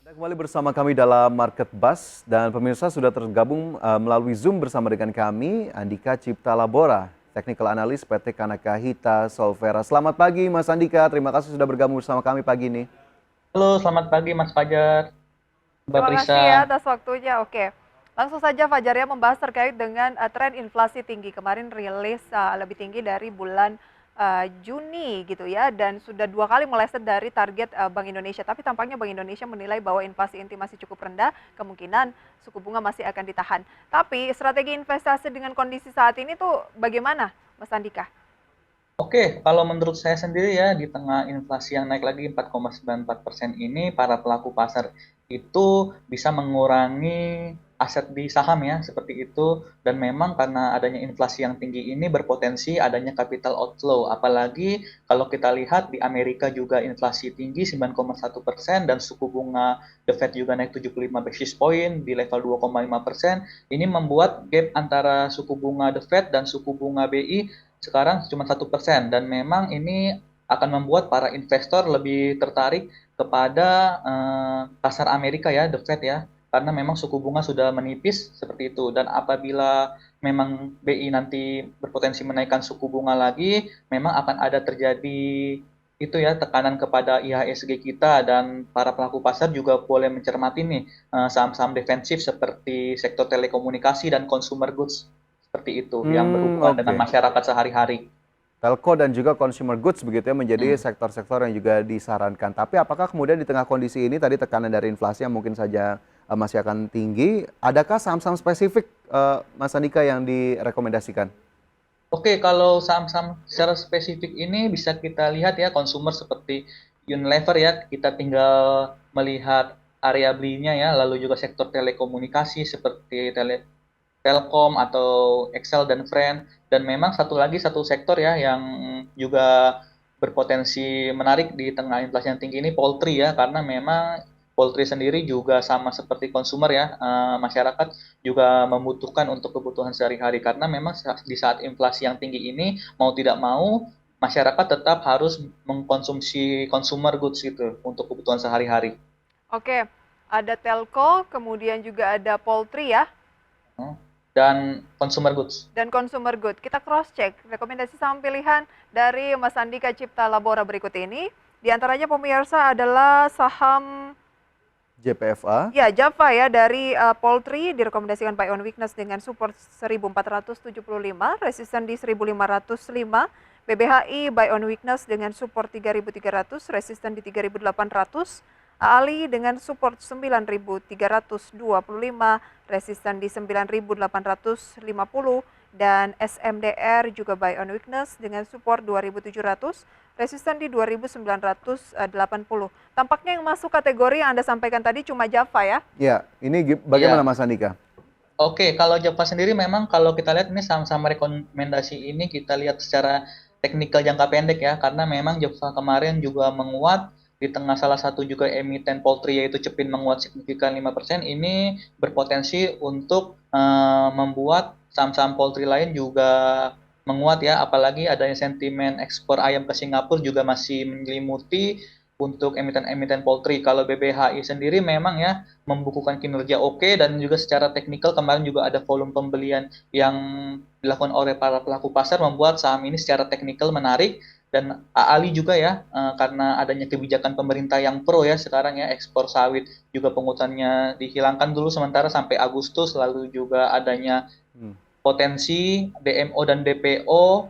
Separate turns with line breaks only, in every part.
Kembali bersama kami dalam Market Buzz dan pemirsa sudah tergabung melalui Zoom bersama dengan kami Andika Cipta Labora, Technical Analyst PT Kanaka Hita Solvera. Selamat pagi Mas Andika, terima kasih sudah bergabung bersama kami pagi ini.
Halo, selamat pagi Mas Fajar, Mbak
Terima
Prisa.
kasih ya atas waktunya. Oke, langsung saja Fajar ya membahas terkait dengan tren inflasi tinggi. Kemarin rilis lebih tinggi dari bulan Juni gitu ya, dan sudah 2 kali meleset dari target Bank Indonesia. Tapi tampaknya Bank Indonesia menilai bahwa inflasi inti masih cukup rendah, kemungkinan suku bunga masih akan ditahan. Tapi strategi investasi dengan kondisi saat ini tuh bagaimana, Mas Andika?
Oke, kalau menurut saya sendiri ya, di tengah inflasi yang naik lagi 4,94% ini, para pelaku pasar itu bisa mengurangi aset di saham ya, seperti itu. Dan memang karena adanya inflasi yang tinggi ini berpotensi adanya capital outflow. Apalagi kalau kita lihat di Amerika juga inflasi tinggi 9,1% dan suku bunga The Fed juga naik 75 basis point di level 2,5%. Ini membuat gap antara suku bunga The Fed dan suku bunga BI sekarang cuma 1%, dan memang ini akan membuat para investor lebih tertarik kepada pasar Amerika ya, The Fed ya, karena memang suku bunga sudah menipis seperti itu. Dan apabila memang BI nanti berpotensi menaikkan suku bunga lagi, memang akan ada terjadi itu ya, tekanan kepada IHSG kita, dan para pelaku pasar juga boleh mencermati nih saham-saham defensif seperti sektor telekomunikasi dan consumer goods seperti itu yang berhubungan dengan
Oke.
masyarakat sehari-hari.
Telco dan juga consumer goods begitu ya menjadi
Hmm.
sektor-sektor yang juga disarankan. Tapi apakah kemudian di tengah kondisi ini tadi tekanan dari inflasi yang mungkin saja masih akan tinggi, adakah saham-saham spesifik Mas Andika yang direkomendasikan?
Oke, kalau saham-saham secara spesifik ini bisa kita lihat ya, consumer seperti Unilever ya, kita tinggal melihat area belinya ya, lalu juga sektor telekomunikasi seperti Telkom atau Excel dan Friend, dan memang satu sektor ya yang juga berpotensi menarik di tengah inflasi yang tinggi ini, poultry ya, karena memang poultry sendiri juga sama seperti consumer ya, masyarakat juga membutuhkan untuk kebutuhan sehari-hari, karena memang di saat inflasi yang tinggi ini mau tidak mau masyarakat tetap harus mengkonsumsi consumer goods gitu untuk kebutuhan sehari-hari.
Oke, ada telco, kemudian juga ada poultry ya,
Dan consumer goods.
dan consumer good. Kita cross check rekomendasi saham pilihan dari Mas Andika Cipta Labora berikut ini. Di antaranya pemirsa adalah saham
JPFA.
ya Java ya dari Poultry direkomendasikan buy on weakness dengan support 1475, resisten di 1505. BBHI buy on weakness dengan support 3300, resisten di 3800. Ali dengan support 9325, resisten di 9850, dan SMDR juga buy on weakness dengan support 2700, resisten di 2980. Tampaknya yang masuk kategori yang Anda sampaikan tadi cuma Java ya.
Ya, ini bagaimana
Iya.
Mas Andika?
Oke, kalau Java sendiri memang kalau kita lihat ini sama-sama rekomendasi ini kita lihat secara teknikal jangka pendek ya, karena memang Java kemarin juga menguat di tengah salah satu juga emiten poultry yaitu Cepin menguat signifikan 5%, ini berpotensi untuk membuat saham-saham poultry lain juga menguat ya, apalagi adanya sentimen ekspor ayam ke Singapura juga masih menyelimuti untuk emiten-emiten poultry. Kalau BBHI sendiri memang ya membukukan kinerja oke, dan juga secara teknikal kemarin juga ada volume pembelian yang dilakukan oleh para pelaku pasar membuat saham ini secara teknikal menarik. Dan Ali juga ya, karena adanya kebijakan pemerintah yang pro ya sekarang ya, ekspor sawit juga pungutannya dihilangkan dulu sementara sampai Agustus, lalu juga adanya
Hmm.
potensi DMO dan DPO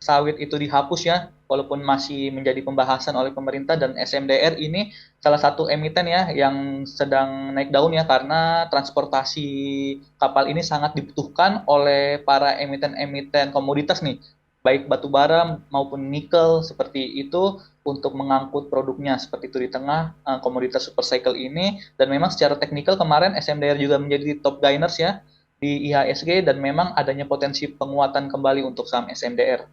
sawit itu dihapus ya, walaupun masih menjadi pembahasan oleh pemerintah. Dan SMDR ini salah satu emiten ya yang sedang naik daun ya, karena transportasi kapal ini sangat dibutuhkan oleh para emiten-emiten komoditas nih, baik batu bara maupun nikel seperti itu, untuk mengangkut produknya seperti itu di tengah komoditas super cycle ini. Dan memang secara teknikal kemarin SMDR juga menjadi top gainers ya di IHSG, dan memang adanya potensi penguatan kembali untuk saham SMDR.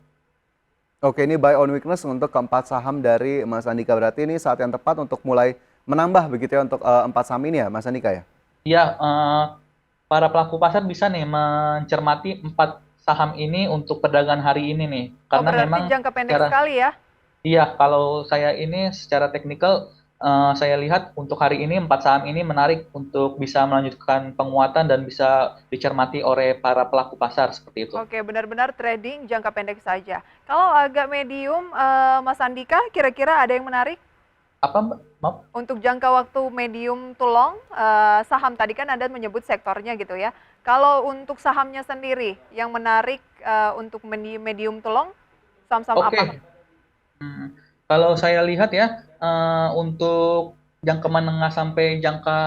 Oke, ini buy on weakness untuk keempat saham dari Mas Andika. Berarti ini saat yang tepat untuk mulai menambah begitu ya untuk empat saham ini ya, Mas Andika ya?
Ya, para pelaku pasar bisa nih mencermati empat saham ini untuk perdagangan hari ini nih,
Oh,
karena
berarti
memang
jangka pendek
secara
sekali ya.
iya, kalau saya ini secara teknikal saya lihat untuk hari ini 4 saham ini menarik untuk bisa melanjutkan penguatan dan bisa dicermati oleh para pelaku pasar seperti itu.
Oke, benar-benar trading jangka pendek saja. Kalau agak medium, Mas Andika, kira-kira ada yang menarik?
Apa, Mbak? Maaf?
Untuk jangka waktu medium to long, saham tadi kan Anda menyebut sektornya gitu ya. Kalau untuk sahamnya sendiri yang menarik untuk medium to long, saham-saham apa?
Oke. Hmm, Kalau saya lihat ya, untuk jangka menengah sampai jangka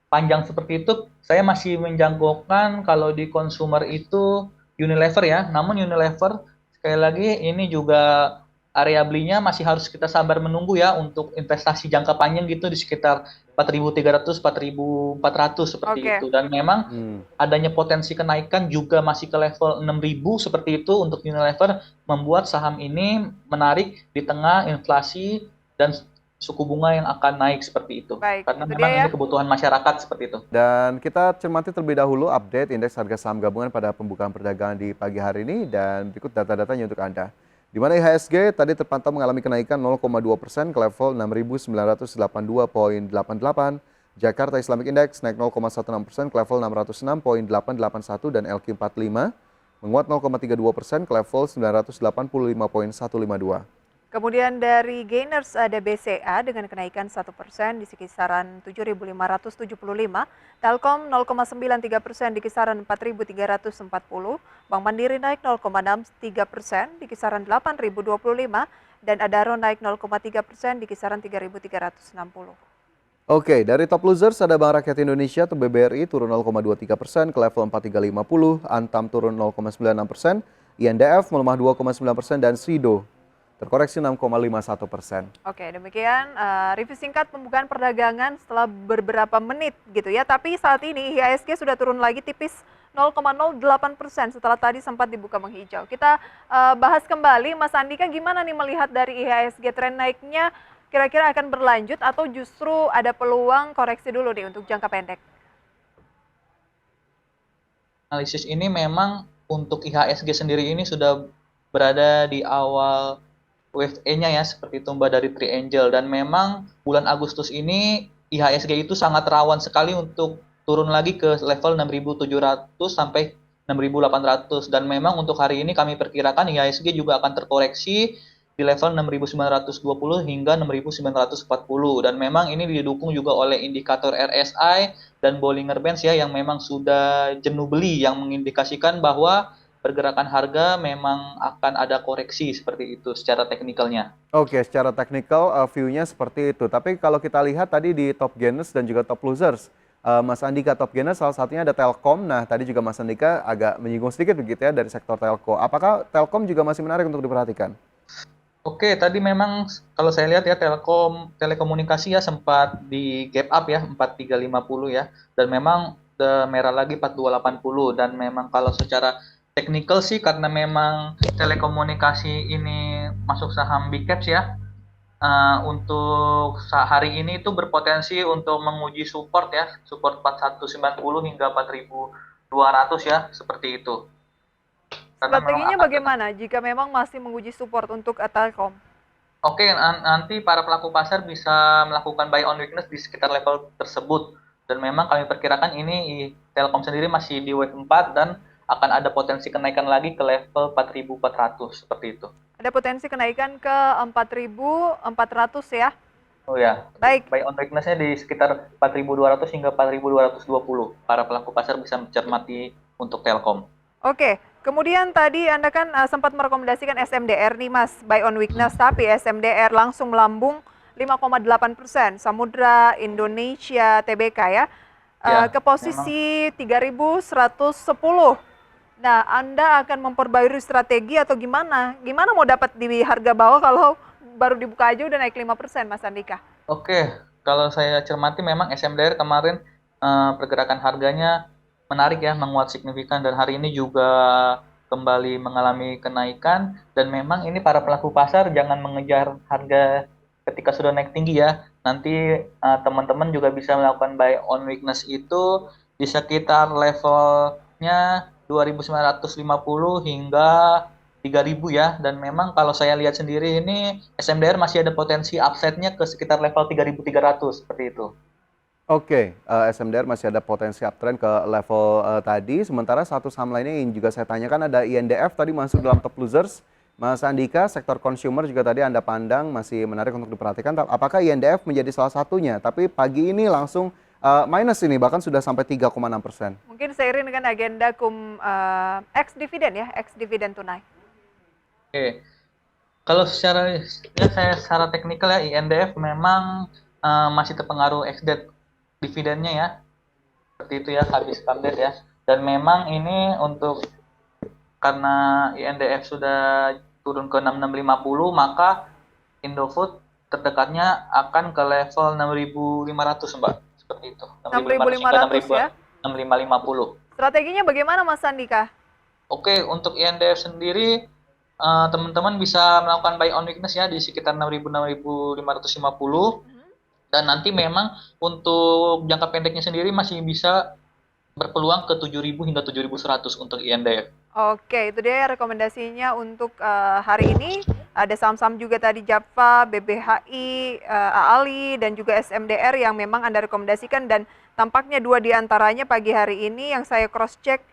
panjang seperti itu, saya masih menjagokan kalau di consumer itu Unilever ya. Namun Unilever sekali lagi ini juga area belinya masih harus kita sabar menunggu ya untuk investasi jangka panjang gitu di sekitar 4.300, 4.400 seperti
Oke,
itu. Dan memang
Hmm.
adanya potensi kenaikan juga masih ke level 6.000 seperti itu untuk Unilever membuat saham ini menarik di tengah inflasi dan suku bunga yang akan naik seperti itu.
baik.
Karena
Itu dia
memang
ya.
ini kebutuhan masyarakat seperti itu.
Dan kita cermati terlebih dahulu update indeks harga saham gabungan pada pembukaan perdagangan di pagi hari ini dan berikut data-datanya untuk Anda. Di mana IHSG tadi terpantau mengalami kenaikan 0,2% ke level 6.982,88. Jakarta Islamic Index naik 0,16% ke level 606,881 dan LQ45 menguat 0,32% ke level 985,152.
Kemudian dari gainers ada BCA dengan kenaikan 1% di kisaran 7.575, Telkom 0,93% di kisaran 4.340, Bank Mandiri naik 0,63% di kisaran 8.025, dan Adaro naik 0,3% di kisaran 3.360.
Oke, dari top losers ada Bank Rakyat Indonesia atau BBRI turun 0,23% ke level 4350, Antam turun 0,96%, INDF melemah 2,9% dan Sido terkoreksi 6,51%.
Oke, demikian review singkat pembukaan perdagangan setelah beberapa menit gitu ya. Tapi saat ini IHSG sudah turun lagi tipis 0,08% setelah tadi sempat dibuka menghijau. Kita bahas kembali, Mas Andika, gimana nih melihat dari IHSG, tren naiknya kira-kira akan berlanjut atau justru ada peluang koreksi dulu nih untuk jangka pendek?
Analisis ini memang untuk IHSG sendiri ini sudah berada di awal wave E-nya ya, seperti itu Mbak, dari Triangle. Dan memang bulan Agustus ini IHSG itu sangat rawan sekali untuk turun lagi ke level 6.700 sampai 6.800. Dan memang untuk hari ini kami perkirakan IHSG juga akan terkoreksi di level 6.920 hingga 6.940. Dan memang ini didukung juga oleh indikator RSI dan Bollinger Bands ya, yang memang sudah jenuh beli, yang mengindikasikan bahwa pergerakan harga memang akan ada koreksi seperti itu secara teknikalnya.
Oke, secara teknikal view-nya seperti itu. Tapi kalau kita lihat tadi di top gainers dan juga top losers, Mas Andika, top gainers salah satunya ada Telkom. Nah, tadi juga Mas Andika agak menyinggung sedikit begitu ya dari sektor telco. Apakah Telkom juga masih menarik untuk diperhatikan?
Oke, tadi memang kalau saya lihat ya telekomunikasi ya sempat di gap up ya 4350 ya, dan memang merah lagi 4280. Dan memang kalau secara teknikal sih karena memang telekomunikasi ini masuk saham big caps ya, untuk hari ini itu berpotensi untuk menguji support ya, support 4190 hingga 4200 ya, seperti itu. Karena memang
Strateginya bagaimana jika memang masih menguji support untuk Telkom?
Oke, nanti para pelaku pasar bisa melakukan buy on weakness di sekitar level tersebut. Dan memang kami perkirakan ini Telkom sendiri masih di wave 4 dan akan ada potensi kenaikan lagi ke level 4.400 seperti itu.
Ada potensi kenaikan ke 4.400 ya?
Oh ya,
Baik.
buy on weakness-nya di sekitar 4.200 hingga 4.220. Para pelaku pasar bisa mencermati untuk Telkom.
Oke, kemudian tadi Anda kan sempat merekomendasikan SMDR nih Mas, buy on weakness, tapi SMDR langsung melambung 5,8%, Samudra Indonesia Tbk ya,
Ya,
ke posisi 3.110. Nah, Anda akan memperbarui strategi atau gimana? Gimana mau dapat di harga bawah kalau baru dibuka aja udah naik 5%, Mas Andika?
oke, kalau saya cermati memang SMDR kemarin pergerakan harganya menarik ya, menguat signifikan, dan hari ini juga kembali mengalami kenaikan. Dan memang ini para pelaku pasar jangan mengejar harga ketika sudah naik tinggi ya. Nanti teman-teman juga bisa melakukan buy on weakness itu di sekitar levelnya 2.950 hingga 3.000 ya, dan memang kalau saya lihat sendiri ini SMDR masih ada potensi upside-nya ke sekitar level 3.300 seperti itu.
Oke, SMDR masih ada potensi uptrend ke level tadi. Sementara satu saham lainnya yang juga saya tanyakan ada INDF tadi masuk dalam top losers. Mas Andika, sektor consumer juga tadi Anda pandang masih menarik untuk diperhatikan. Apakah INDF menjadi salah satunya? Tapi pagi ini langsung minus ini, bahkan sudah sampai 3,6%.
Mungkin seiring dengan agenda ex dividen ya, ex dividen tunai.
Oke, kalau secara teknikal ya INDF memang masih terpengaruh ex-date dividennya ya, seperti itu ya, habis update ya. Dan memang ini karena INDF sudah turun ke 6650, maka Indofood terdekatnya akan ke level 6.500 Mbak, seperti itu.
6.500 ya.
6550.
Strateginya bagaimana Mas Andika?
Oke, untuk INDF sendiri teman-teman bisa melakukan buy on weakness ya di sekitar 6.550, dan nanti memang untuk jangka pendeknya sendiri masih bisa berpeluang ke 7.000 hingga 7.100 untuk INDF.
Oke, itu dia rekomendasinya untuk hari ini. Ada saham-saham juga tadi Java, BBHI, AALI, dan juga SMDR yang memang Anda rekomendasikan, dan tampaknya dua di antaranya pagi hari ini yang saya cross-check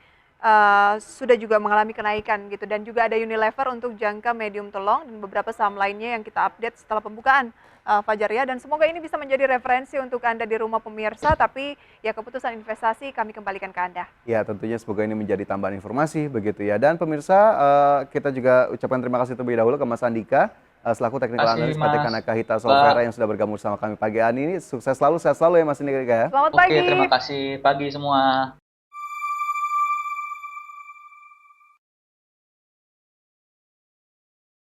sudah juga mengalami kenaikan gitu, dan juga ada Unilever untuk jangka medium to long, dan beberapa saham lainnya yang kita update setelah pembukaan Fajar ya, dan semoga ini bisa menjadi referensi untuk Anda di rumah pemirsa, tapi ya keputusan investasi kami kembalikan ke Anda.
Ya, tentunya semoga ini menjadi tambahan informasi begitu ya. Dan pemirsa, kita juga ucapkan terima kasih terlebih dahulu ke Mas Andika selaku Technical Analyst PT Kanaka Hita Solvera yang sudah bergabung bersama kami pagi hari ini. Sukses selalu, sehat selalu ya Mas Andika ya.
Selamat pagi.
Oke, terima kasih pagi semua.